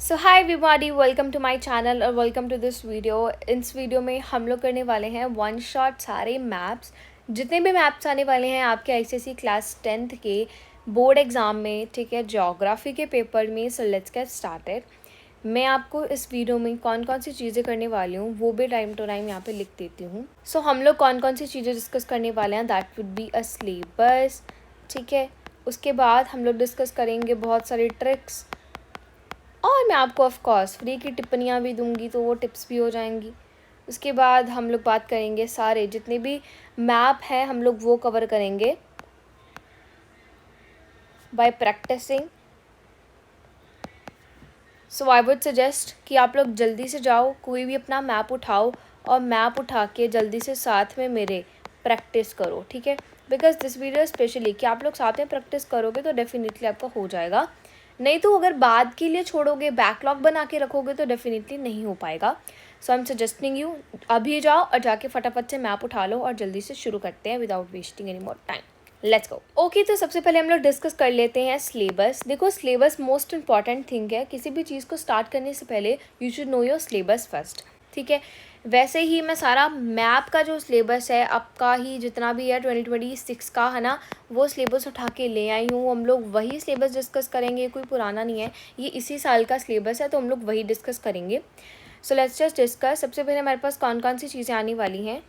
So hi everybody, welcome to my channel और welcome to this video. इस video में हम लोग करने वाले हैं वन शॉट सारे मैप्स। जितने भी मैप्स आने वाले हैं आपके आईसीएसई क्लास 10th के बोर्ड एग्ज़ाम में, ठीक है, ज्योग्राफी के पेपर में। So let's get started. मैं आपको इस वीडियो में कौन कौन सी चीज़ें करने वाली हूँ वो भी टाइम टू टाइम यहाँ पे लिख देती हूँ। सो हम लोग कौन कौन सी चीज़ें डिस्कस करने वाले हैं, that would be a syllabus, ठीक है। उसके बाद हम लोग डिस्कस करेंगे बहुत सारी ट्रिक्स, और मैं आपको ऑफ कोर्स फ्री की टिप्पणियाँ भी दूंगी, तो वो टिप्स भी हो जाएंगी। उसके बाद हम लोग बात करेंगे सारे जितने भी मैप हैं हम लोग वो कवर करेंगे by practising. So I would suggest कि आप लोग जल्दी से जाओ, कोई भी अपना मैप उठाओ और मैप उठा के जल्दी से साथ में मेरे प्रैक्टिस करो, ठीक है। बिकॉज दिस वीडियो स्पेशली कि आप लोग साथ में प्रैक्टिस करोगे तो डेफिनेटली आपका हो जाएगा। नहीं तो अगर बाद के लिए छोड़ोगे, बैकलॉग बना के रखोगे तो डेफिनेटली नहीं हो पाएगा। सो आई एम सजेस्टिंग यू, अभी जाओ और जाके फटाफट से मैप उठा लो और जल्दी से शुरू करते हैं without wasting any more time. Let's go. Okay, तो सबसे पहले हम लोग डिस्कस कर लेते हैं सिलेबस। देखो, सिलेबस मोस्ट इंपॉर्टेंट थिंग है। किसी भी चीज़ को स्टार्ट करने से पहले you should know your syllabus first, ठीक है। वैसे ही मैं सारा मैप का जो सिलेबस है आपका ही जितना भी है 2026 का, है ना, वो सिलेबस उठा के ले आई हूँ। हम लोग वही सिलेबस डिस्कस करेंगे, कोई पुराना नहीं है, ये इसी साल का सिलेबस है, तो हम लोग वही डिस्कस करेंगे। So let's just discuss. सबसे पहले हमारे पास कौन कौन सी चीज़ें आने वाली हैं।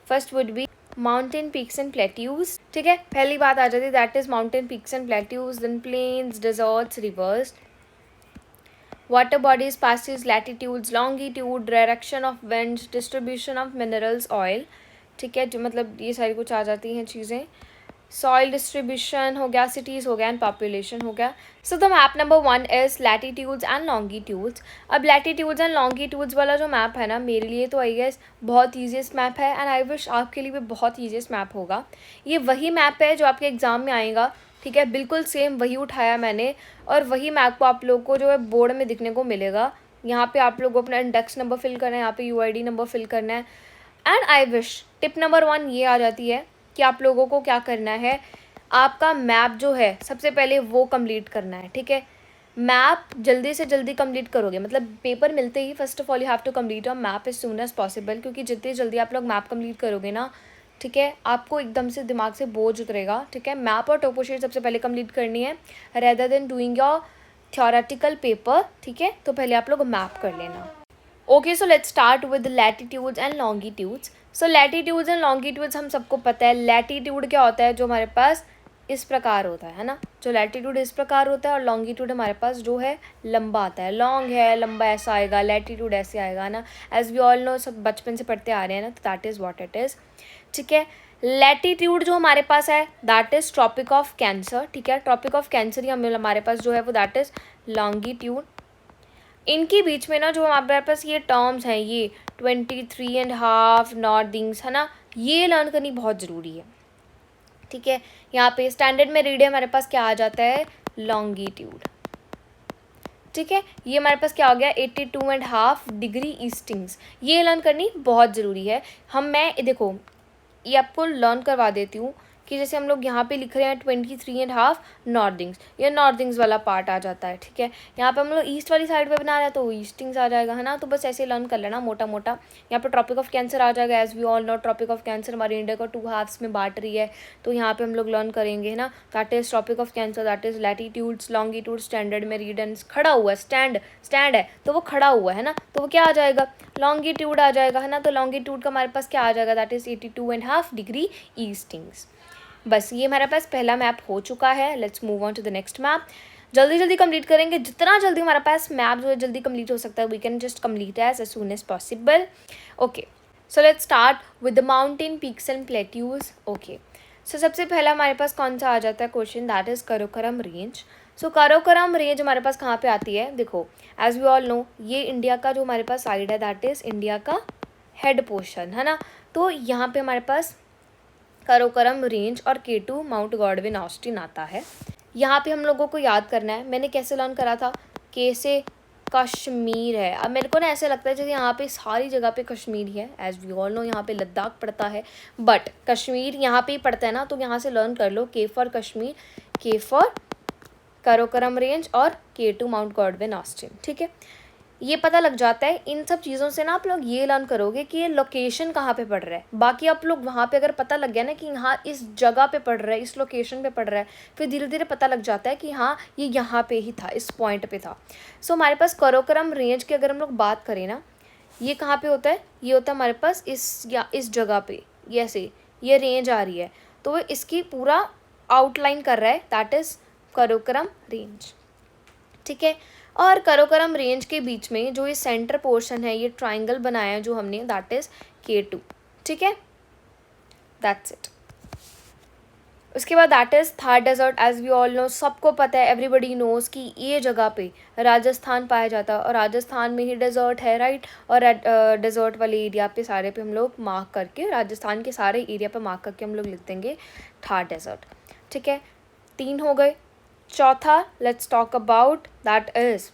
First would be mountain peaks and plateaus, ठीक है। पहली बात आ जाती है, that is mountain peaks and plateaus, then plains, deserts, rivers, water bodies, passes, latitudes, longitude, direction of winds, distribution of minerals, oil, ठीक है, जो मतलब ये सारी कुछ आ जाती हैं चीज़ें। सॉइल डिस्ट्रीब्यूशन हो गया, सिटीज़ हो गया एंड पॉपुलेशन हो गया। So the map number 1 is latitudes and longitudes. अब लैटिट्यूड्स एंड लॉन्गिट्यूड्स वाला जो मैप है ना, मेरे लिए तो आई गेस बहुत ईजीएस्ट मैप है, एंड आई विश आपके लिए भी बहुत ईजीएस्ट मैप होगा। ये वही मैप है जो आपके एग्ज़ाम में आएगा, ठीक है, बिल्कुल सेम वही उठाया मैंने, और वही मैप को आप लोग को जो है बोर्ड में दिखने को मिलेगा। यहाँ पे आप लोग को अपना इंडेक्स नंबर फिल करना है, यहाँ पे यूआईडी नंबर फिल करना है। And I wish tip number 1 ये आ जाती है कि आप लोगों को क्या करना है, आपका मैप जो है सबसे पहले वो कंप्लीट करना है, ठीक है। मैप जल्दी से जल्दी कंप्लीट करोगे, मतलब पेपर मिलते ही first of all you have to complete your map as soon as possible, क्योंकि जितनी जल्दी आप लोग मैप कंप्लीट करोगे ना, ठीक है, आपको एकदम से दिमाग से बोझ उतरेगा, ठीक है। मैप और टोपोशीट सबसे पहले कंप्लीट करनी है rather than doing your theoretical paper, ठीक है। तो पहले आप लोग मैप कर लेना। Okay, so let's start with latitudes and longitudes. So latitudes and longitudes हम सबको पता है। लैटिट्यूड क्या होता है, जो हमारे पास इस प्रकार होता है ना, जो लैटिट्यूड इस प्रकार होता है, और लॉन्गिट्यूड हमारे पास जो है लंबा आता है। लॉन्ग है, लंबा ऐसा आएगा, लैटिट्यूड ऐसे आएगा ना, एज वी ऑल नो, सब बचपन से पढ़ते आ रहे हैं ना, तो that is what it is, ठीक है। लैटिट्यूड जो हमारे पास है that is Tropic of Cancer, ठीक है। ट्रॉपिक ऑफ कैंसर ही हमारे पास जो है वो दैट इज़ लॉन्गिट्यूड। इनके बीच में ना जो हमारे पास ये टर्म्स हैं, ये 23.5 नॉर्दिंग्स, है ना, ये लर्न करनी बहुत ज़रूरी है, ठीक है। यहाँ पे स्टैंडर्ड में रीड है हमारे पास क्या आ जाता है, लॉन्गिट्यूड, ठीक है। ये हमारे पास क्या हो गया, 82.5 डिग्री ईस्टिंग्स, ये लर्न करनी बहुत ज़रूरी है। मैं देखो ये आपको लर्न करवा देती हूँ कि जैसे हम लोग यहाँ पे लिख रहे हैं 23.5 नॉर्दिंग्स, ये नॉर्दिंग्स वाला पार्ट आ जाता है, ठीक है। यहाँ पे हम लोग ईस्ट वाली साइड पे बना रहे हैं तो ईस्टिंग्स आ जाएगा, है ना। तो बस ऐसे लर्न कर लेना मोटा मोटा। यहाँ पे ट्रॉपिक ऑफ कैंसर आ जाएगा, as we all know Tropic of Cancer हमारे इंडिया को 2 हाफ्स में बांट रही है, तो यहाँ पे हम लोग लर्न करेंगे, है ना। That is Tropic of Cancer, that is latitudes, longitude, standard में रीड एंड खड़ा हुआ है, स्टैंड है तो वो खड़ा हुआ है ना, तो वो क्या आ जाएगा, लॉन्गिट्यूड आ जाएगा, है ना। तो लॉन्गिट्यूड का हमारे पास क्या आ जाएगा, दैट इज 82.5 डिग्री ईस्टिंग्स। बस ये हमारे पास पहला मैप हो चुका है। Let's move on to the next map. जल्दी जल्दी कंप्लीट करेंगे, जितना जल्दी हमारे पास मैप जो है जल्दी कंप्लीट हो सकता है, we can just complete as soon as possible. Okay, so let's start with the mountain peaks and plateaus. Okay, so सबसे पहला हमारे पास कौन सा आ जाता है question, that is Karakoram range. So Karakoram range हमारे पास कहाँ पे आती है, देखो एज वी ऑल नो ये इंडिया का जो हमारे पास साइड है दैट इज इंडिया का हेड पोर्शन, है ना। तो यहाँ पे हमारे पास कराकोरम रेंज और K2 माउंट गॉडविन ऑस्टिन आता है। यहाँ पे हम लोगों को याद करना है, मैंने कैसे लर्न करा था, के से कश्मीर है। अब मेरे को ना ऐसे लगता है जैसे यहाँ पे सारी जगह पे कश्मीर ही है, एज वी ऑल नो यहाँ पे लद्दाख पड़ता है, बट कश्मीर यहाँ पे ही पड़ता है ना, तो यहाँ से लर्न कर लो, के फॉर कश्मीर, के फॉर कराकोरम रेंज और K2 माउंट गॉडविन ऑस्टिन। ठीक है, ये पता लग जाता है। इन सब चीज़ों से ना आप लोग ये लर्न करोगे कि ये लोकेशन कहाँ पे पड़ रहा है। बाकी आप लोग वहाँ पे अगर पता लग गया ना कि हाँ इस जगह पे पड़ रहा है, इस लोकेशन पे पड़ रहा है, फिर धीरे धीरे पता लग जाता है कि हाँ ये यहाँ पे ही था, इस पॉइंट पे था। सो हमारे पास कराकोरम रेंज की अगर हम लोग बात करें ना, ये कहाँ पे होता है, ये होता है हमारे पास इस जगह पे, ऐसे ये रेंज आ रही है, तो वो इसकी पूरा आउटलाइन कर रहा है, दैट इज़ कराकोरम रेंज। ठीक है, और कराकोरम रेंज के बीच में जो ये सेंटर पोर्शन है, ये ट्राइंगल बनाया है जो हमने, दैट इज़ K2। ठीक है, दैट्स इट। उसके बाद that is Thar desert. As we all know, सबको पता है, एवरीबडी नोज़ कि ये जगह पे राजस्थान पाया जाता है और राजस्थान में ही डेजर्ट है, राइट। और डेजर्ट वाले एरिया पे सारे पे हम लोग मार्क करके, राजस्थान के सारे एरिया पे मार्क करके हम लोग लिख देंगे थार डेजर्ट। ठीक है, 3 हो गए। चौथा let's talk about that is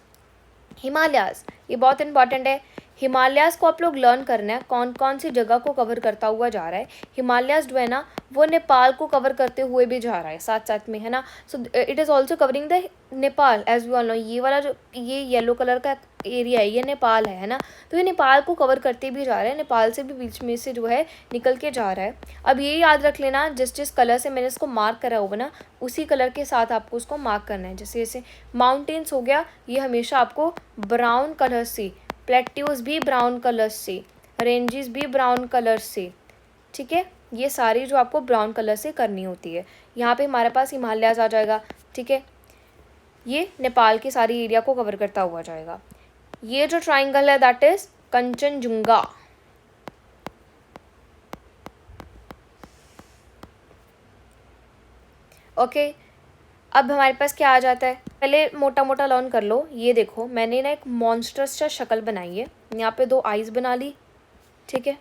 Himalayas. ये बहुत इंपॉर्टेंट है। हिमालयाज़ को आप लोग लर्न करना है, कौन कौन सी जगह को कवर करता हुआ जा रहा है। हिमालयाज़ जो है ना, वो नेपाल को कवर करते हुए भी जा रहा है साथ साथ में, है ना। So it is also covering the Nepal, as we all know. ये वाला जो ये येलो कलर का एरिया है, ये नेपाल है ना। तो ये नेपाल को कवर करते भी जा रहा है, नेपाल से भी बीच में से जो है निकल के जा रहा है। अब ये याद रख लेना, जिस जिस कलर से मैंने इसको मार्क करा होगा ना, उसी कलर के साथ आपको उसको मार्क करना है। जैसे माउंटेन्स हो गया, ये हमेशा आपको ब्राउन कलर से, प्लेट्यूज भी ब्राउन कलर से, रेंजेस भी ब्राउन कलर से। ठीक है, ये सारी जो आपको ब्राउन कलर से करनी होती है। यहाँ पे हमारे पास हिमालयाज़ आ जाएगा। ठीक है, ये नेपाल की सारी एरिया को कवर करता हुआ जाएगा। ये जो ट्राइंगल है दैट इज़ कंचनजुंगा। ओके, अब हमारे पास क्या आ जाता है, पहले मोटा मोटा लर्न कर लो। ये देखो, मैंने ना एक मॉन्स्टर्स सा शक्ल बनाई है। यहाँ पे 2 आईज़ बना ली, ठीक है,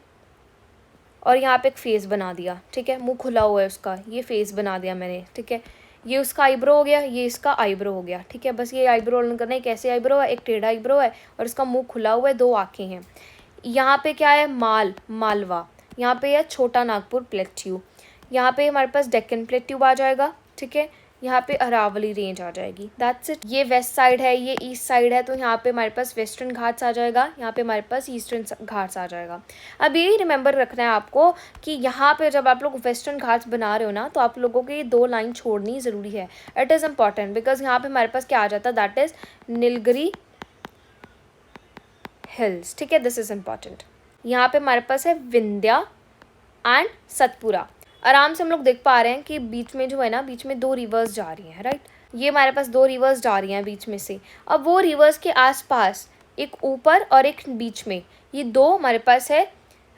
और यहाँ पे एक फेस बना दिया। ठीक है, मुंह खुला हुआ है उसका, ये फेस बना दिया मैंने। ठीक है, ये उसका आईब्रो हो गया, ये इसका आईब्रो हो गया। ठीक है, बस ये आईब्रो लर्न करना है, कैसे आईब्रो है, एक टेढ़ा आईब्रो है और इसका मुँह खुला हुआ है, 2 आँखें हैं। यहाँ पे क्या है, मालवा। यहाँ पे है छोटा नागपुर प्लेट्यू। यहाँ पे हमारे पास डेक्कन प्लेट्यू आ जाएगा। ठीक है, यहाँ पे अरावली रेंज आ जाएगी। That's it. ये वेस्ट साइड है, ये ईस्ट साइड है, तो यहाँ पे हमारे पास वेस्टर्न घाट्स आ जाएगा, यहाँ पे हमारे पास ईस्टर्न घाट्स आ जाएगा। अब यही रिमेंबर रखना है आपको कि यहाँ पे जब आप लोग वेस्टर्न घाट्स बना रहे हो ना, तो आप लोगों को ये 2 लाइन छोड़नी ज़रूरी है। इट इज़ इम्पॉर्टेंट बिकॉज यहाँ पे हमारे पास क्या आ जाता है, दैट इज़ नीलगिरी हिल्स। ठीक है, दिस इज़ इम्पॉर्टेंट। यहाँ पे हमारे पास है विंध्या एंड सतपुरा। आराम से हम लोग देख पा रहे हैं कि बीच में जो है ना, बीच में 2 रिवर्स जा रही हैं, राइट। ये हमारे पास 2 रिवर्स जा रही हैं बीच में से। अब वो रिवर्स के आसपास एक ऊपर और एक बीच में, ये 2 हमारे पास है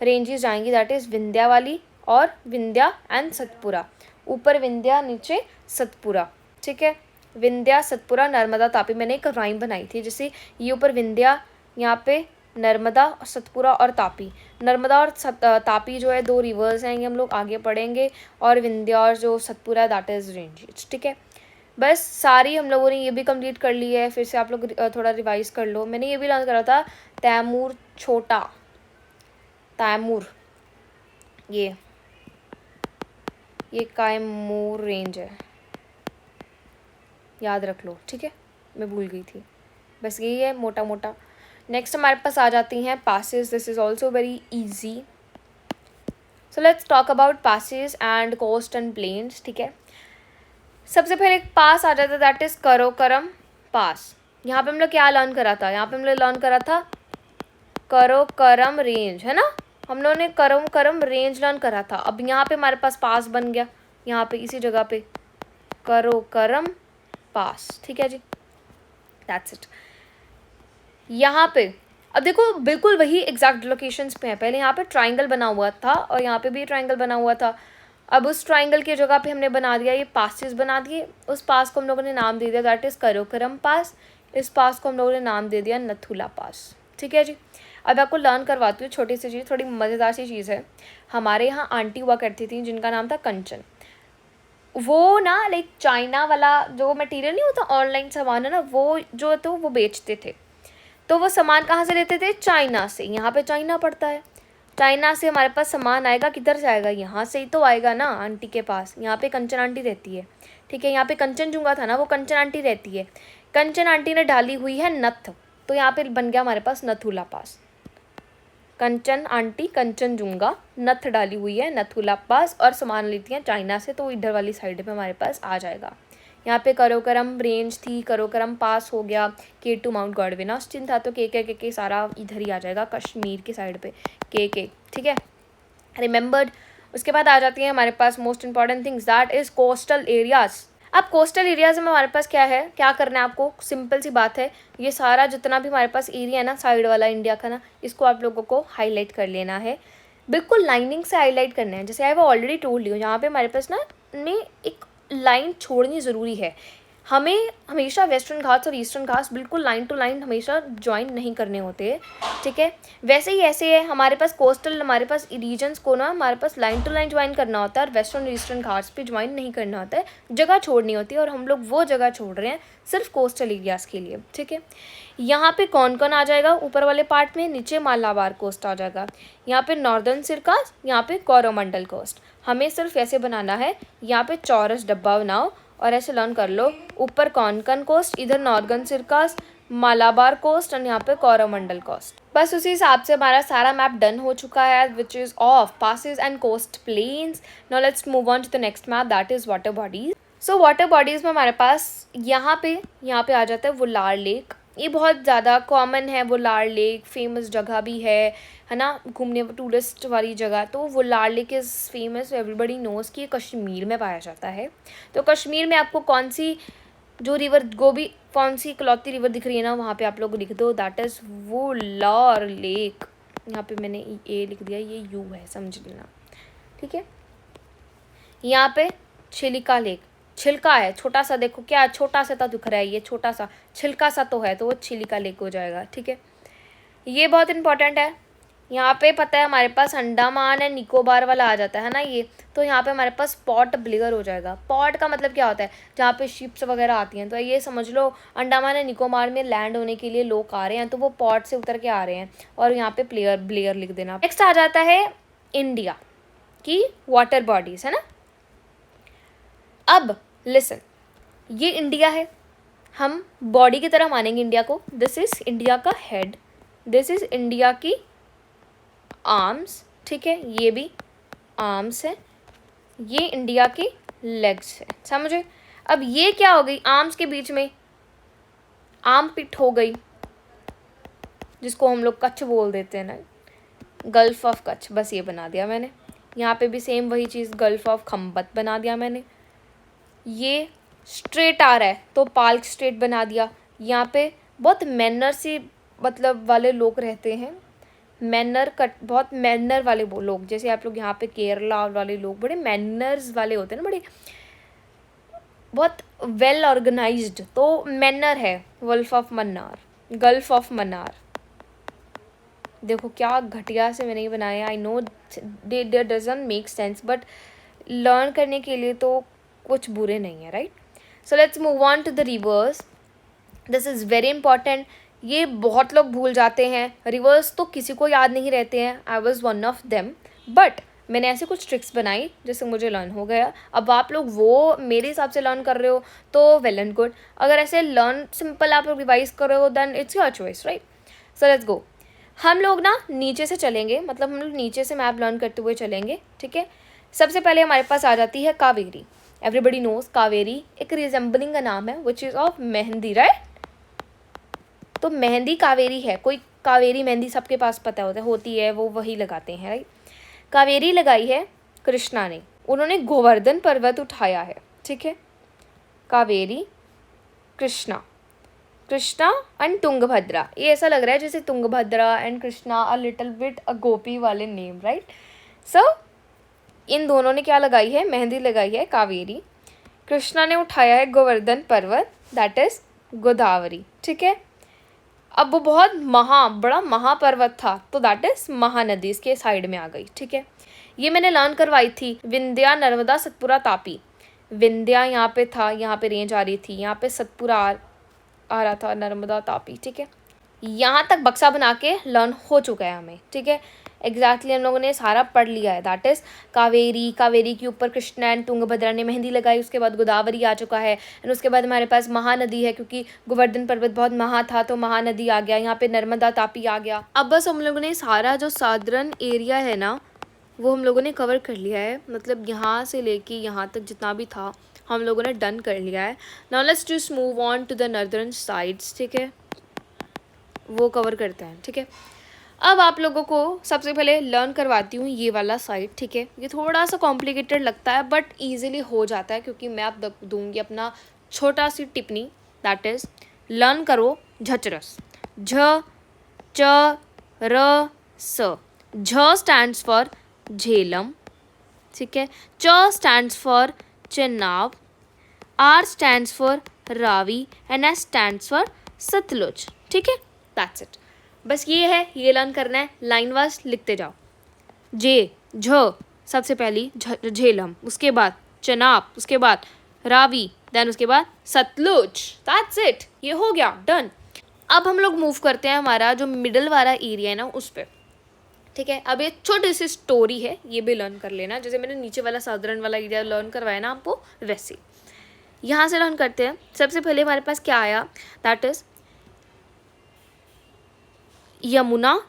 रेंजेस जाएंगी, दैट इज़ विंध्या वाली और विंध्या एंड सतपुरा। ऊपर विंध्या, नीचे सतपुरा। ठीक है, विंध्या सतपुरा नर्मदा तापी। मैंने एक राइम बनाई थी, जैसे ये ऊपर विंध्या, यहाँ पे नर्मदा, सतपुरा और तापी। नर्मदा और तापी जो है 2 रिवर्स हैं, ये हम लोग आगे पढ़ेंगे। और विंध्या और जो सतपुरा दैट इज़ रेंजेस। ठीक है, बस सारी हम लोगों ने ये भी कंप्लीट कर ली है। फिर से आप लोग थोड़ा रिवाइज कर लो। मैंने ये भी लर्न करा था, तैमूर छोटा, तैमूर, ये कैमूर रेंज है, याद रख लो। ठीक है, मैं भूल गई थी, बस यही है मोटा मोटा। नेक्स्ट हमारे पास आ जाती हैं passes. This is also very easy. So let's talk about passes and coast and plains. ठीक है, सबसे पहले एक पास आ जाता है, दैट इज़ कराकोरम पास। यहाँ पे हम लोग क्या लर्न करा था, यहाँ पे हम लोग लर्न करा था कराकोरम रेंज, है ना। हम लोगों ने कराकोरम रेंज लर्न करा था। अब यहाँ पे हमारे पास पास बन गया, यहाँ पे इसी जगह पे कराकोरम पास। ठीक है जी, दैट्स इट। यहाँ पे अब देखो, बिल्कुल वही एग्जैक्ट लोकेशंस पे है। पहले यहाँ पे ट्राइंगल बना हुआ था और यहाँ पे भी ट्राइंगल बना हुआ था। अब उस ट्राइंगल की जगह पे हमने बना दिया ये पासेस बना दिए। उस पास को हम लोगों ने नाम दे दिया, दैट इज़ कराकोरम पास। इस पास को हम लोगों ने नाम दे दिया नथुला पास। ठीक है जी, अब आपको लर्न करवाती हूँ छोटी सी चीज़, थोड़ी मज़ेदार सी चीज़ है। हमारे यहाँ आंटी हुआ करती थी जिनका नाम था कंचन। वो ना लाइक चाइना वाला जो मटेरियल नहीं होता, ऑनलाइन सामान है ना, वो जो तो वो बेचते थे। तो वो सामान कहाँ से लेते थे, चाइना से। यहाँ पे चाइना पड़ता है, चाइना से हमारे पास सामान आएगा, किधर से आएगा, यहाँ से ही तो आएगा ना, आंटी के पास। यहाँ पे कंचन आंटी रहती है। ठीक ठीक है। यहाँ पे कंचनजुंगा था ना, वो कंचन आंटी रहती है, कंचन आंटी ने डाली हुई है नथ, तो यहाँ पे बन गया हमारे पास नथुला पास। कंचन आंटी कंचनजुंगा, नथ डाली हुई है नथुला पास, और सामान लेती हैं चाइना से, तो इधर वाली साइड पे हमारे पास आ जाएगा। यहाँ पे करोकरम रेंज थी, करोकरम पास हो गया, K2 माउंट गॉडविन ऑस्टिन था, तो के सारा इधर ही आ जाएगा, कश्मीर की साइड पे के, ठीक है, रिमेंबर्ड। उसके बाद आ जाती है हमारे पास most important things, that is coastal areas. अब कोस्टल एरियाज में हमारे पास क्या है, क्या करना है आपको, सिंपल सी बात है, ये सारा जितना भी हमारे पास एरिया है ना साइड वाला इंडिया का ना, इसको आप लोगों को हाईलाइट कर लेना है, बिल्कुल लाइनिंग से हाईलाइट करना है। जैसे आई वो ऑलरेडी टोल्ड यू, यहाँ पे हमारे पास ना में एक लाइन छोड़नी ज़रूरी है, हमें हमेशा वेस्टर्न घाट्स और ईस्टर्न घाट्स बिल्कुल लाइन टू लाइन हमेशा ज्वाइन नहीं करने होते, ठीक है। वैसे ही ऐसे है हमारे पास कोस्टल, हमारे पास रीजन्स को ना हमारे पास लाइन टू लाइन ज्वाइन करना होता है, और वेस्टर्न और ईस्टर्न घाट्स पे ज्वाइन नहीं करना होता है, जगह छोड़नी होती है, और हम लोग वो जगह छोड़ रहे हैं सिर्फ कोस्टल एरियाज़ के लिए, ठीक है। यहाँ पे कौन कौन आ जाएगा ऊपर वाले पार्ट में, नीचे मालाबार कोस्ट आ जाएगा, यहाँ पे नॉर्दर्न सिरकास, यहाँ पे कोरोमंडल कोस्ट। हमें सिर्फ ऐसे बनाना है, यहाँ पे चौरस डब्बा बनाओ और ऐसे लर्न कर लो, ऊपर कोंकण कोस्ट, इधर नॉर्दर्न सिरकास, मालाबार कोस्ट, और यहाँ पे कोरोमंडल कोस्ट। बस उसी हिसाब से हमारा सारा मैप डन हो चुका है, which is of passes and coast plains. Now let's move on to the next map, that is water bodies. So water bodies में हमारे पास यहाँ पे आ जाता है वुलार लेक, ये बहुत ज़्यादा कॉमन है, वुलार लेक फेमस जगह भी है ना, घूमने टूरिस्ट वाली जगह। तो Wular lake is famous, everybody nose कि ये कश्मीर में पाया जाता है। तो कश्मीर में आपको कौन सी जो रिवर गोभी, कौन सी इकलौती रिवर दिख रही है ना, वहाँ पे आप लोग लिख दो दैट इज़ वुलार लेक। यहाँ पे मैंने ए लिख दिया, ये यू है, समझ लेना, ठीक है। यहाँ पे छिलिका लेक, छिलका है छोटा सा, देखो क्या छोटा सा तो दिख रहा है, ये छोटा सा छिलका सा तो है, तो वो छिलिका लेक हो जाएगा, ठीक है। ये बहुत इंपॉर्टेंट है। यहाँ पे पता है हमारे पास अंडमान एंड निकोबार वाला आ जाता है ना ये, तो यहाँ पे हमारे पास पॉर्ट ब्लेयर हो जाएगा। पॉर्ट का मतलब क्या होता है, जहाँ पे शिप्स वगैरह आती हैं, तो ये समझ लो अंडमान एंड निकोबार में लैंड होने के लिए लोग आ रहे हैं, तो वो पॉर्ट से उतर के आ रहे हैं, और यहाँ पे ब्लेयर लिख देना। नेक्स्ट आ जाता है इंडिया की वाटर बॉडीज, है ना। अब लिसन, ये इंडिया है, हम बॉडी की तरह मानेंगे इंडिया को। दिस इज इंडिया का हेड, दिस इज इंडिया की आर्म्स, ठीक है, ये भी आर्म्स है, ये इंडिया की लेग्स है, समझे। अब ये क्या हो गई, आर्म्स के बीच में आर्म पिट हो गई, जिसको हम लोग कच्छ बोल देते हैं ना, गल्फ ऑफ कच्छ, बस ये बना दिया मैंने। यहाँ पे भी सेम वही चीज़, गल्फ ऑफ खम्बत बना दिया मैंने। ये स्ट्रेट आ रहा है तो पाल्क स्ट्रेट बना दिया। यहाँ पे बहुत मैनर सी मतलब वाले लोग रहते हैं, मैनर कट, बहुत मैनर वाले लोग, जैसे आप लोग यहाँ पे केरला वाले लोग बड़े मैनर्स वाले होते हैं ना, बड़े बहुत वेल ऑर्गेनाइज्ड, तो मैनर है। Gulf of Mannar, gulf of Mannar, देखो क्या घटिया से मैंने ये बनाया। I know they doesn't make sense, but learn करने के लिए तो कुछ बुरे नहीं है, right. So let's move on to the rivers, this is very important. ये बहुत लोग भूल जाते हैं, रिवर्स तो किसी को याद नहीं रहते हैं, I was one of them, but मैंने ऐसे कुछ ट्रिक्स बनाई जिससे मुझे लर्न हो गया। अब आप लोग वो मेरे हिसाब से लर्न कर रहे हो तो वेल एंड गुड, अगर ऐसे लर्न सिंपल आप लोग रिवाइज कर रहे हो then it's your choice, right. So let's go, हम लोग ना नीचे से चलेंगे, मतलब हम लोग नीचे से मैप लर्न करते हुए चलेंगे, ठीक है। सबसे पहले हमारे पास आ जाती है कावेरी, एवरीबडी नोज कावेरी एक रिजेंबलिंग का नाम है which is of mehndi, right. तो मेहंदी कावेरी है, कोई कावेरी मेहंदी सबके पास पता होती है, वो वही लगाते हैं, राइट। कावेरी लगाई है कृष्णा ने, उन्होंने गोवर्धन पर्वत उठाया है, ठीक है। कावेरी, कृष्णा, कृष्णा एंड तुंगभद्रा, ये ऐसा लग रहा है जैसे Tungabhadra and Krishna a little bit a गोपी वाले नेम, राइट। सो इन दोनों ने क्या लगाई है, मेहंदी लगाई है कावेरी। कृष्णा ने उठाया है गोवर्धन पर्वत, दैट इज गोदावरी, ठीक है। अब वो बहुत बड़ा महापर्वत था, तो दैट इज महानदी इसके साइड में आ गई, ठीक है। ये मैंने लर्न करवाई थी, विंध्या नर्मदा सतपुरा तापी। विंध्या यहाँ पे था, यहाँ पे रेंज आ रही थी, यहाँ पे सतपुरा आ रहा था, नर्मदा तापी, ठीक है। यहाँ तक बक्सा बना के लर्न हो चुका है हमें, ठीक है। एग्जैक्टली हम लोगों ने सारा पढ़ लिया है। दैट इज़ कावेरी, कावेरी के ऊपर कृष्णा एंड तुंगभद्रा ने मेहंदी लगाई, उसके बाद गोदावरी आ चुका है, एंड उसके बाद हमारे पास महानदी है, क्योंकि गोवर्धन पर्वत बहुत महा था तो महानदी आ गया, यहाँ पे नर्मदा तापी आ गया। अब बस हम लोगों ने सारा जो साधारण एरिया है ना वो हम लोगों ने कवर कर लिया है, मतलब यहाँ से लेके यहाँ तक जितना भी था हम लोगों ने डन कर लिया है। Now let's just move on to the northern sides, ठीक है, वो कवर करते हैं, ठीक है। अब आप लोगों को सबसे पहले लर्न करवाती हूँ ये वाला साइड, ठीक है। ये थोड़ा सा कॉम्प्लिकेटेड लगता है बट ईजिली हो जाता है, क्योंकि मैं अब दूंगी अपना छोटा सी टिप्पणी। दैट इज़ लर्न करो झचरस, झ च र स। झ स्टैंड्स फॉर झेलम, ठीक है। च stands for Chenab, R stands for Ravi and S stands for Sutlej, ठीक है। दैट्स इट, बस ये है, ये लर्न करना है। लाइन वाइज लिखते जाओ। जे झ सबसे पहली झेलम, उसके बाद चनाब, उसके बाद रावी, देन उसके बाद सतलुज। दैट्स इट, ये हो गया डन। अब हम लोग मूव करते हैं हमारा जो मिडल वाला एरिया है ना उस पर, ठीक है। अब ये छोटी सी स्टोरी है, ये भी लर्न कर लेना, जैसे मैंने नीचे वाला साधारण वाला एरिया लर्न करवाया ना आपको, वैसे यहाँ से लर्न करते हैं। सबसे पहले हमारे पास क्या आया, that is Yamuna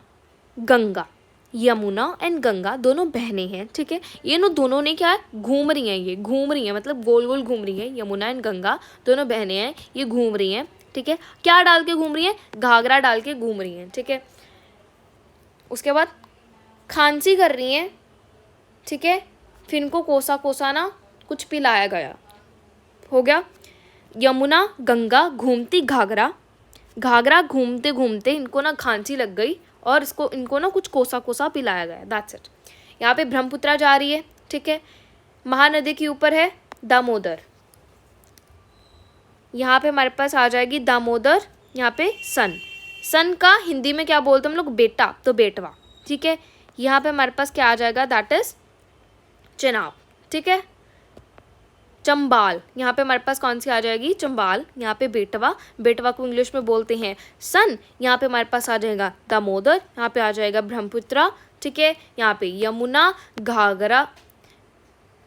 Ganga. Yamuna and Ganga दोनों बहनें हैं, ठीक है। ये दोनों ने क्या है, घूम रही हैं, ये घूम रही हैं, मतलब गोल गोल घूम रही हैं। यमुना एंड गंगा दोनों बहनें हैं, ये घूम रही हैं, ठीक है। क्या डाल के घूम रही हैं, घाघरा डाल के घूम रही हैं, ठीक है। उसके बाद खांसी कर रही हैं, ठीक है। फिर इनको कोसा कोसा ना कुछ पिलाया गया, हो गया। यमुना गंगा घूमती घाघरा, घाघरा घूमते घूमते इनको ना खांसी लग गई और इनको ना कुछ कोसा कोसा पिलाया गया। That's it. यहाँ पे ब्रह्मपुत्रा जा रही है, ठीक है। महानदी के ऊपर है दामोदर, यहाँ पे हमारे पास आ जाएगी दामोदर। यहाँ पे सन का हिंदी में क्या बोलते हैं हम लोग, बेटा, तो बेटवा, ठीक है। यहाँ पे हमारे पास क्या आ जाएगा, दैट इज चेनाब, ठीक है। चंबाल, यहाँ पे हमारे पास कौन सी आ जाएगी, चंबाल। यहाँ पे बेटवा, बेटवा को इंग्लिश में बोलते हैं सन। यहाँ पे हमारे पास आ जाएगा दामोदर, यहाँ पे आ जाएगा ब्रह्मपुत्रा, ठीक है। यहाँ पे यमुना घाघरा,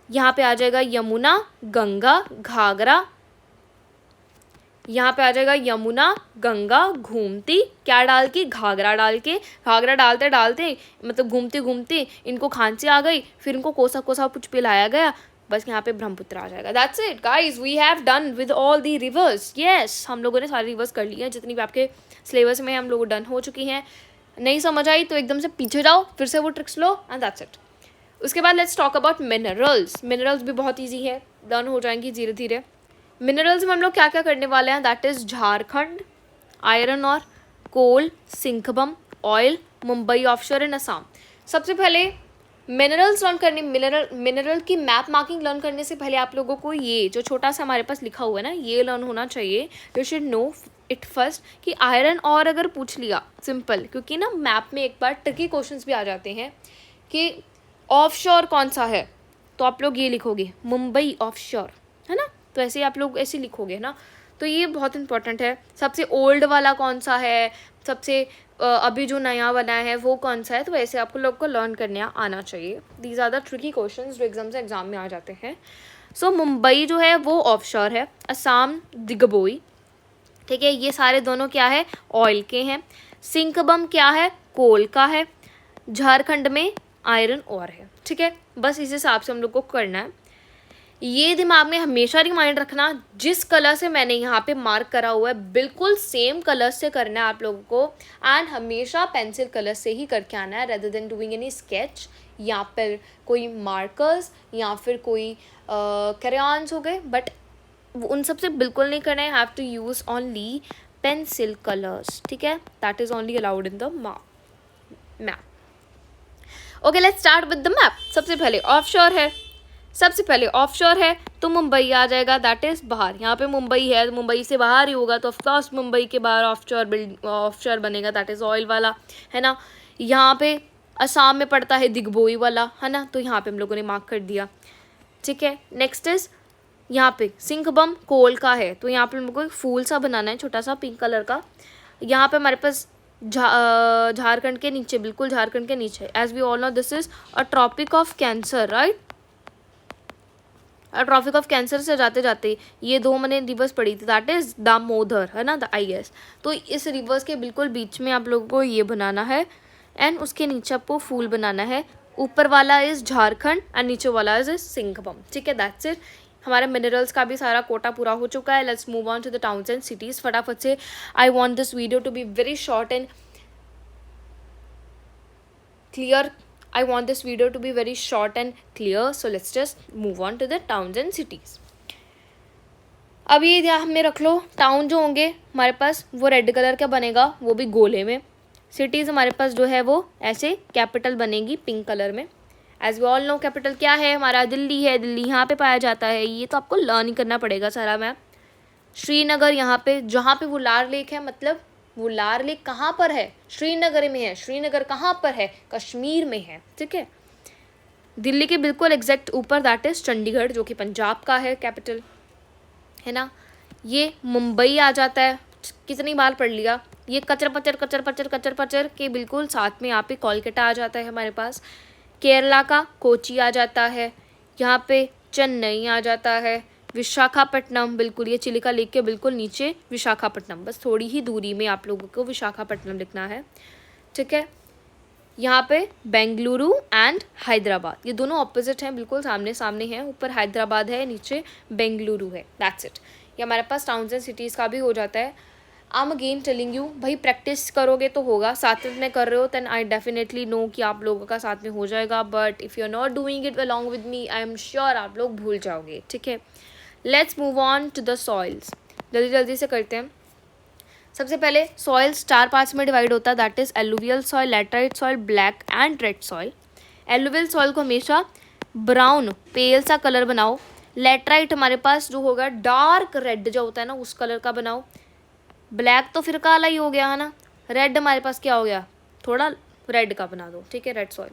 यहाँ पे आ जाएगा यमुना गंगा घाघरा, यहाँ पे आ जाएगा यमुना गंगा घूमती, क्या डाल के, घाघरा डाल के। घाघरा डालते डालते मतलब घूमते घूमते इनको खांसी आ गई, फिर इनको कोसा कोसा कुछ पिलाया गया, बस यहाँ पे ब्रह्मपुत्र आ जाएगा। That's it guys, we have done with all the rivers. Yes, हम लोगों ने सारी रिवर्स कर ली हैं, जितनी भी आपके सिलेबस में हम लोग डन हो चुकी हैं। नहीं समझ आई तो एकदम से पीछे जाओ, फिर से वो tricks low, and that's it. उसके बाद let's talk about minerals. Minerals भी बहुत ईजी है, डन हो जाएंगी धीरे धीरे। मिनरल्स में हम लोग क्या क्या करने वाले हैं, दैट इज़ झारखंड, आयरन और कोल, सिंकबम, oil, Mumbai offshore and Assam. सबसे पहले मिनरल्स लर्न करने, मिनरल की मैप मार्किंग लर्न करने से पहले आप लोगों को ये जो छोटा सा हमारे पास लिखा हुआ है ना, ये लर्न होना चाहिए। You should know it first कि आयरन और अगर पूछ लिया सिंपल, क्योंकि ना मैप में एक बार ट्रिकी क्वेश्चंस भी आ जाते हैं कि ऑफशोर कौन सा है, तो आप लोग ये लिखोगे मुंबई ऑफशोर, है ना, तो ऐसे आप लोग ऐसे लिखोगे ना, तो ये बहुत इंपॉर्टेंट है। सबसे ओल्ड वाला कौन सा है, सबसे अभी जो नया बना है वो कौन सा है, तो ऐसे आपको लोग को लर्न करने आना चाहिए। These are the tricky questions जो एग्जाम में आ जाते हैं। सो मुंबई जो है वो ऑफशोर है, असम दिग्बोई, ठीक है। ये सारे दोनों क्या है, ऑयल के हैं। सिंकबम क्या है, कोल का है। झारखंड में आयरन और है, ठीक है। बस इस हिसाब से हम लोग को करना है। ये दिमाग में हमेशा रिमाइंड रखना, जिस कलर से मैंने यहाँ पे मार्क करा हुआ है बिल्कुल सेम कलर से करना है आप लोगों को, एंड हमेशा पेंसिल कलर से ही करके आना है, rather than doing any sketch या फिर कोई मार्कर्स या फिर कोई क्रेयॉन्स हो गए, बट उन सब से बिल्कुल नहीं करना है। Have to use only pencil colours, ठीक है। That is only allowed in the map. Okay, let's start with the map. सबसे पहले ऑफशोर है, सबसे पहले ऑफशोर है तो मुंबई आ जाएगा, दैट इज़ बाहर। यहाँ पे मुंबई है तो मुंबई से बाहर ही होगा, तो ऑफकोर्स मुंबई के बाहर ऑफशोर बनेगा, दैट इज़ ऑयल वाला, है ना। यहाँ पे असम में पड़ता है दिग्बोई वाला, है ना, तो यहाँ पे हम लोगों ने मार्क कर दिया, ठीक है। नेक्स्ट इज़ यहाँ पे सिंकबम कोल का है, तो यहाँ पे हम लोग को एक फूल सा बनाना है छोटा सा पिंक कलर का, यहाँ पे हमारे पास झारखंड के नीचे, बिल्कुल झारखंड के नीचे, as we all know this is a Tropic of Cancer, right. Tropic of Cancer से जाते जाते ये दो मैंने रिवर्स पढ़ी थी, दैट इज दामोदर, है ना, आई गेस। तो इस रिवर्स के बिल्कुल बीच में आप लोगों को ये बनाना है, एंड उसके नीचे आपको फूल बनाना है। ऊपर वाला इज झारखंड एंड नीचे वाला इज सिंघभूम, ठीक है, दैट्स इट। हमारे मिनरल्स का भी सारा कोटा पूरा हो चुका है। Let's move on to the towns and cities फटाफट से। I want this video to be very short and clear. I want this video to be very short and clear, so let's just move on to the towns and cities. अब ये ध्यान में रख लो, town जो होंगे हमारे पास वो red colour का बनेगा, वो भी गोले में। सिटीज़ हमारे पास जो है वो ऐसे कैपिटल बनेगी पिंक कलर में। As we all know capital क्या है हमारा, दिल्ली है, दिल्ली यहाँ पे पाया जाता है। ये तो आपको लर्न ही करना पड़ेगा सारा मैप। श्रीनगर यहाँ पे, जहाँ पे वुलार लेक है, मतलब वुलार लेक कहाँ पर है, श्रीनगर में है। श्रीनगर कहाँ पर है, कश्मीर में है, ठीक है। दिल्ली के बिल्कुल एग्जैक्ट ऊपर दैट इज चंडीगढ़, जो कि पंजाब का है कैपिटल, है ना। ये मुंबई आ जाता है, कितनी बार पढ़ लिया। ये कचर पचर के बिल्कुल साथ में यहाँ पे कोलकाता आ जाता है हमारे पास। केरला का कोची आ जाता है, यहाँ पे चेन्नई आ जाता है। विशाखापट्टनम, बिल्कुल ये चिलिका लेक के बिल्कुल नीचे विशाखापट्टनम, बस थोड़ी ही दूरी में आप लोगों को विशाखापट्टनम लिखना है, ठीक है। यहाँ पे बेंगलुरु एंड हैदराबाद, ये दोनों ऑपोजिट हैं, बिल्कुल सामने सामने हैं। ऊपर हैदराबाद है, नीचे बेंगलुरु है, दैट्स इट। ये हमारे पास टाउन्स एंड सिटीज़ का भी हो जाता है। I am again telling you, भाई प्रैक्टिस करोगे तो होगा, साथ में कर रहे हो देन आई डेफिनेटली नो कि आप लोगों का साथ में हो जाएगा। But if you are not doing it along with me, I am sure आप लोग भूल जाओगे, ठीक है। Let's move on to the soils, जल्दी जल्दी से करते हैं। सबसे पहले सॉइल्स 4 पार्ट्स में डिवाइड होता है, that is alluvial soil, laterite soil, black and red soil. Alluvial soil को हमेशा ब्राउन पेल सा कलर बनाओ। लैटराइट हमारे पास जो होगा डार्क रेड जो होता है ना, उस कलर का बनाओ। ब्लैक तो फिर काला ही हो गया है ना। रेड हमारे पास क्या हो गया, थोड़ा रेड का बना दो, ठीक है, रेड सॉइल।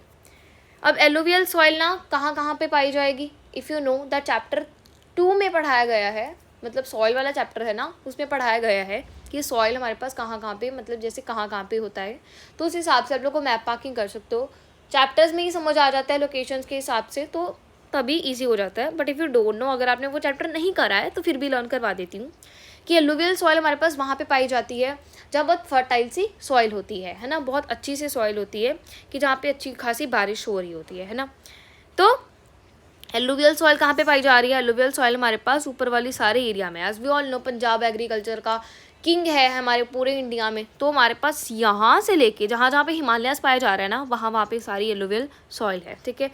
अब एलुवियल सॉइल ना कहाँ कहाँ पे पाई जाएगी, if you know the chapter 2 में पढ़ाया गया है, मतलब सॉइल वाला चैप्टर है ना, उसमें पढ़ाया गया है कि सॉइल हमारे पास कहाँ कहाँ पे, मतलब जैसे कहाँ कहाँ पे होता है। तो उस हिसाब से आप लोग को मैप मार्किंग कर सकते हो। चैप्टर्स में ही समझ आ जाता है लोकेशंस के हिसाब से, तो तभी ईजी हो जाता है। But if you don't know, अगर आपने वो चैप्टर नहीं करा है तो फिर भी लर्न करवा देती हूँ कि एलुवियल सॉइल हमारे पास वहाँ पे पाई जाती है जहाँ बहुत फर्टाइल सी सॉइल होती है ना, बहुत अच्छी सी सॉइल होती है कि जहाँ पे अच्छी खासी बारिश हो रही होती है ना। तो एलुवियल सॉइल कहाँ पे पाई जा रही है, एलुवियल सॉइल हमारे पास ऊपर वाली सारे एरिया में। As we all know Punjab agriculture का किंग है हमारे पूरे इंडिया में, तो हमारे पास यहाँ से लेके जहाँ जहाँ पे हिमालयास पाए जा रहे हैं ना, वहाँ पे सारी एलुवियल सॉइल है, ठीक है।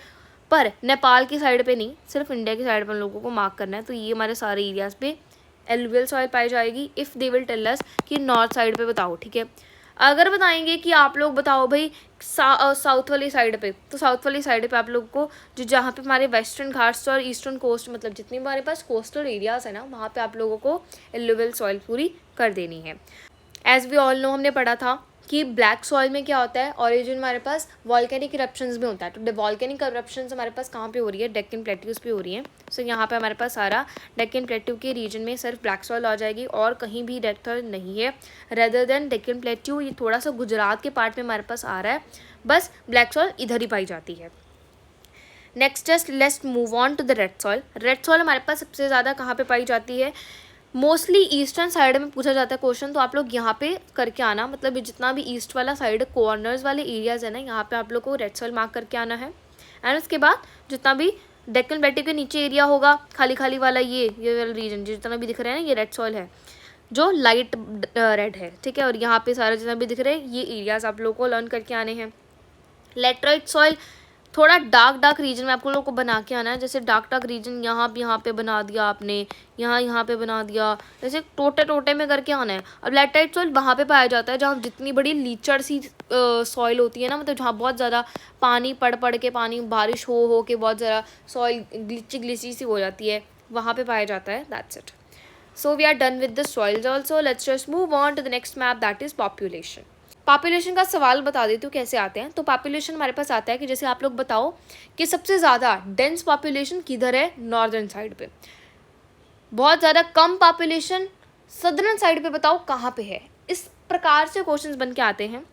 पर नेपाल की साइड पे नहीं, सिर्फ इंडिया की साइड पर लोगों को मार्क करना है। तो ये हमारे सारे एरियाज़ पे एलुवियल सॉइल पाई जाएगी। If they will tell us कि नॉर्थ साइड पे बताओ, ठीक है। अगर बताएंगे कि आप लोग बताओ भाई साउथ वाली साइड पे, तो साउथ वाली साइड पे आप लोग को जो जहाँ पे हमारे वेस्टर्न घाट्स और ईस्टर्न कोस्ट, मतलब जितनी हमारे पास कोस्टल एरियाज़ है ना, वहाँ पे आप लोगों को एलुवियल सॉइल पूरी कर देनी है। एज वी ऑल नो, हमने पढ़ा था कि ब्लैक सॉइल में क्या होता है, ओरिजिन हमारे पास वॉल्केनिक इरप्शंस में होता है। तो वॉल्केनिक इरप्शंस हमारे पास कहाँ पे हो रही है, डेक्कन प्लेट्यूज पे हो रही है। सो यहाँ पे हमारे पास सारा डेक्कन प्लेट्यू के रीजन में सिर्फ ब्लैक सॉइल आ जाएगी, और कहीं भी रेड सॉइल नहीं है रेदर देन डेक्कन प्लेट्यू। ये थोड़ा सा गुजरात के पार्ट में हमारे पास आ रहा है, बस ब्लैक सॉइल इधर ही पाई जाती है। Next just let's move on to the red soil. Red soil हमारे पास सबसे ज़्यादा कहाँ पे पाई जाती है, मोस्टली ईस्टर्न साइड में पूछा जाता है क्वेश्चन, तो आप लोग यहाँ पे करके आना, मतलब जितना भी ईस्ट वाला साइड कॉर्नर्स वाले एरियाज़ है ना, यहाँ पे आप लोग को रेड सॉइल मार्क करके आना है। एंड उसके बाद जितना भी डेक्कन प्लेट्यू के नीचे एरिया होगा खाली खाली वाला, ये वाला रीजन जितना भी दिख रहा है ना, ये रेड सॉइल है जो लाइट रेड है, ठीक है। और यहाँ पे सारे जितना भी दिख रहे हैं ये एरियाज़ आप लोग को लर्न करके आने हैं। लैटराइट सॉइल थोड़ा डार्क रीजन में आपको लोगों को बना के आना है। जैसे डार्क रीजन यहाँ पे बना दिया आपने, यहाँ पे बना दिया, जैसे टोटे में करके आना है। अब लैटराइट सॉइल वहाँ पे पाया जाता है जहाँ जितनी बड़ी लीचड़ सी सॉइल होती है ना, मतलब जहाँ बहुत ज़्यादा पानी पड़ के, पानी बारिश हो के बहुत ज़्यादा सॉइल ग्लिची सी हो जाती है, वहाँ पे पाया जाता है। That's it. So we are done with the soils also. Let's just move on to the next map, that is population. Population का सवाल बता देती हूँ कैसे आते हैं। तो पॉपुलेशन हमारे पास आता है कि जैसे आप लोग बताओ कि सबसे ज़्यादा डेंस पॉपुलेशन किधर है, नॉर्दर्न साइड पे। बहुत ज़्यादा कम पॉपुलेशन सदर्न साइड पे बताओ कहाँ पे है। इस प्रकार से क्वेश्चंस बन के आते हैं,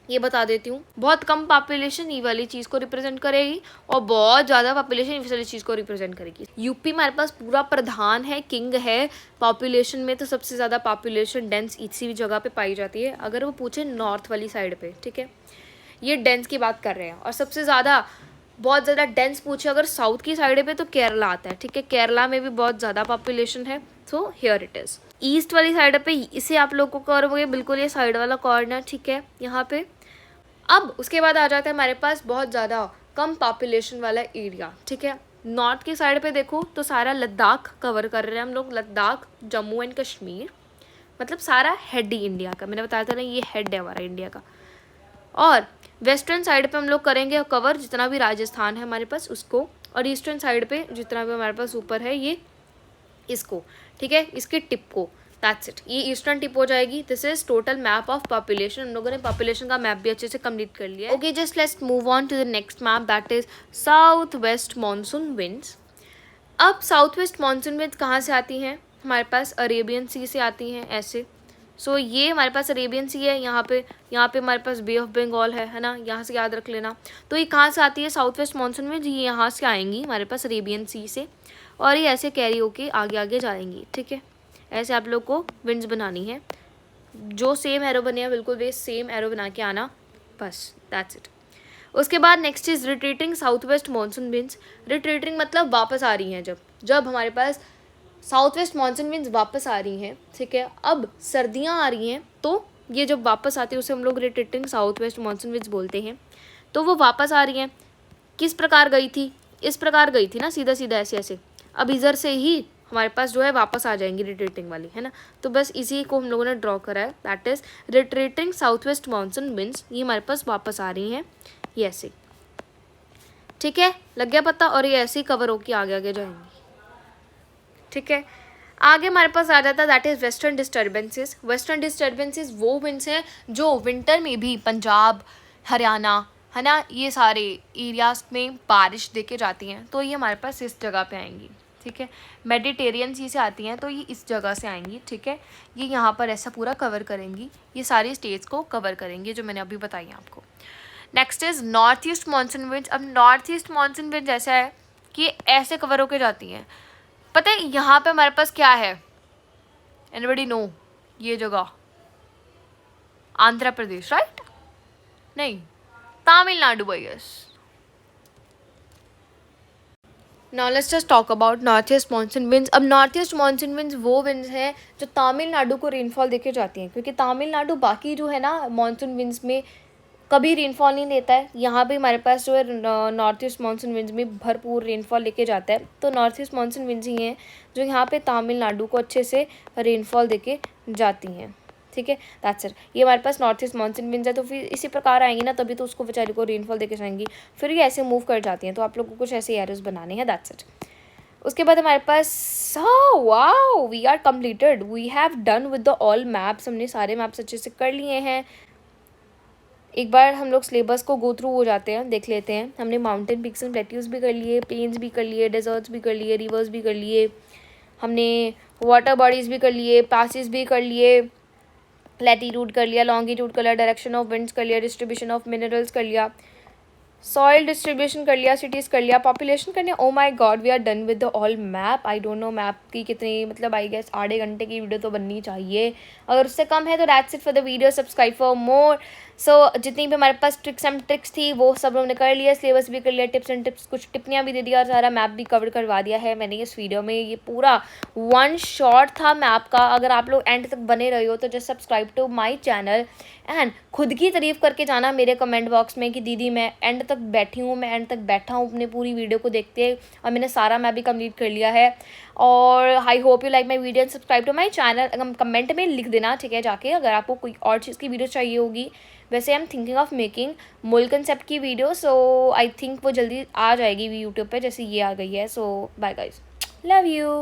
ये बता देती हूँ। बहुत कम पॉपुलेशन ये वाली चीज़ को रिप्रेजेंट करेगी और बहुत ज़्यादा पॉपुलेशन इस वाली चीज़ को रिप्रेजेंट करेगी। यूपी हमारे पास पूरा प्रधान है, किंग है पॉपुलेशन में, तो सबसे ज़्यादा पॉपुलेशन डेंस इसी भी जगह पे पाई जाती है अगर वो पूछे नॉर्थ वाली साइड पे, ठीक है। ये डेंस की बात कर रहे हैं। और सबसे ज़्यादा बहुत ज़्यादा डेंस पूछे अगर साउथ की साइड पे तो केरला आता है, ठीक है। केरला में भी बहुत ज़्यादा पॉपुलेशन है, so here it is. East वाली साइड पे इसे आप लोग को कवर हो गया बिल्कुल ये साइड वाला कॉर्नर, ठीक है, यहाँ पे। अब उसके बाद आ जाता है हमारे पास बहुत ज़्यादा कम पॉपुलेशन वाला एरिया, ठीक है। नॉर्थ की साइड पे देखो तो सारा लद्दाख कवर कर रहे हैं हम लोग, लद्दाख, जम्मू एंड कश्मीर, मतलब सारा हेड ही इंडिया का, मैंने बताया था ना ये हेड है हमारा इंडिया का। और वेस्टर्न साइड पे हम लोग करेंगे कवर जितना भी राजस्थान है हमारे पास उसको, और ईस्टर्न साइड पे जितना भी हमारे पास ऊपर है ये इसको, ठीक है, इसके टिप को। दैट्स इट, ये ईस्टर्न टिप हो जाएगी। This is total map of population. हम लोगों ने पॉपुलेशन का मैप भी अच्छे से कंप्लीट कर लिया है। Okay, just let's move on to the next map, that is south west monsoon winds. अब साउथ वेस्ट मानसून विंड्स कहाँ से आती हैं? हमारे पास अरेबियन सी से आती हैं ऐसे। सो ये हमारे पास अरेबियन सी है, यहाँ पे हमारे पास बे ऑफ बंगाल है ना, यहाँ से याद रख लेना। तो ये कहाँ से आती है साउथ वेस्ट मानसून में? ये यहाँ से आएंगी हमारे पास अरेबियन सी से, और ये ऐसे कैरी होके आगे आगे जाएंगी, ठीक है। ऐसे आप लोग को विंड्स बनानी है, जो सेम एरो बने हैं बिल्कुल वे सेम एरो बना के आना, बस दैट्स इट। उसके बाद next is retreating south west monsoon winds. Retreating मतलब वापस आ रही हैं, जब हमारे पास साउथ वेस्ट मानसून विंड्स वापस आ रही हैं, ठीक है। अब सर्दियाँ आ रही हैं तो ये जब वापस आती है उसे हम लोग retreating south west monsoon winds बोलते हैं। तो वो वापस आ रही हैं, किस प्रकार गई थी? इस प्रकार गई थी ना, सीधा सीधा ऐसे ऐसे। अब इधर से ही हमारे पास जो है वापस आ जाएंगी रिट्रीटिंग वाली, है ना। तो बस इसी को हम लोगों ने ड्रॉ करा है, that is retreating south west monsoon winds. ये हमारे पास वापस आ रही हैं ये ऐसे, ठीक है, लग गया पता। और ये ऐसे ही कवर होके आगे आगे जाएंगी, ठीक है। आगे हमारे पास आ जाता है that is western disturbances. Western disturbances वो विंड्स हैं जो विंटर में भी पंजाब, हरियाणा, है ना, ये सारे एरियाज में बारिश देके जाती हैं। तो ये हमारे पास इस जगह पे आएंगी, ठीक है। मेडिटेरियन सी से आती हैं तो ये इस जगह से आएंगी, ठीक है। ये यहाँ पर ऐसा पूरा कवर करेंगी, ये सारी स्टेट्स को कवर करेंगी जो मैंने अभी बताई है आपको। Next is north east monsoon winds. अब नॉर्थ ईस्ट मानसून विंड्स ऐसा है कि ऐसे कवर होके जाती हैं। पता है यहाँ पे हमारे पास क्या है? Anybody know? ये जगह आंध्र प्रदेश, राइट? नहीं, Tamil Nadu I guess. Now let's just talk about north east monsoon winds. अब नॉर्थ ईस्ट मानसून विंड्स वो विंड्स हैं जो तमिलनाडु को रेनफॉल देके जाती हैं, क्योंकि तमिलनाडु बाकी जो है ना मानसून विंड्स में कभी रेनफॉल नहीं देता है। यहाँ पे हमारे पास जो है नॉर्थ ईस्ट मानसून विंड्स में भरपूर रेनफॉल लेके जाता है। तो नॉर्थ ईस्ट मानसून विंड्स ही हैं जो यहाँ पे तमिलनाडु को अच्छे से रेनफॉल देके जाती हैं, ठीक है। दैट्स इट, ये हमारे पास नॉर्थ ईस्ट मानसून विंड्स है। तो फिर इसी प्रकार आएंगी ना, तभी तो उसको बेचारे को रेनफॉल देके जाएंगी, फिर ये ऐसे मूव कर जाती हैं। तो आप लोग को कुछ ऐसे एरोज बनाने हैं, दैट्स इट। उसके बाद हमारे पास wow we are completed, we have done with the all maps. हमने सारे मैप्स अच्छे से कर लिए हैं। एक बार हम लोग सिलेबस को गो थ्रू हो जाते हैं, देख लेते हैं। हमने माउंटेन पिक्स एंड प्लेट्यूज भी कर लिए, प्लेन्स भी कर लिए, डेजर्ट्स भी कर लिए, रिवर्स भी कर लिए, हमने वाटर बॉडीज़ भी कर लिए, पासिस भी कर लिए, लैटीट्यूड कर लिया, लॉन्गिट्यूड कर लिया, डायरेक्शन ऑफ विंड्स कर लिया, डिस्ट्रीब्यूशन ऑफ मिनरल्स कर लिया, सॉइल डिस्ट्रीब्यूशन कर लिया, सिटीज़ कर लिया, पॉपुलेशन कर लिया। Oh my god we are done with the all map. I don't know map की कितनी, मतलब आई गेस आधे घंटे की वीडियो तो बननी चाहिए। अगर उससे कम है तो that's it for the video, subscribe for more. So जितनी भी हमारे पास ट्रिक्स एंड ट्रिक्स थी वो सब हमने कर लिया, सिलेबस भी कर लिया, टिप्स एंड टिप्स कुछ टिप्पणियाँ भी दे दिया और सारा मैप भी कवर करवा दिया है मैंने इस वीडियो में। ये पूरा वन शॉट था मैप का। अगर आप लोग एंड तक बने रहे हो तो just subscribe to my channel and खुद की तारीफ़ करके जाना मेरे कमेंट बॉक्स में कि दीदी मैं एंड तक बैठी हूँ, मैं एंड तक बैठा हूँ अपने पूरी वीडियो को देखते, और मैंने सारा मैप भी कंप्लीट कर लिया है। और I hope you like my video and subscribe to my channel. Comment में लिख देना, ठीक है, जाके अगर आपको कोई और चीज़ की वीडियो चाहिए होगी। वैसे I am thinking of making मूल कंसेप्ट की वीडियो, सो आई थिंक वो जल्दी आ जाएगी यूट्यूब पे, जैसे ये आ गई है। सो बाय गाइस, लव यू।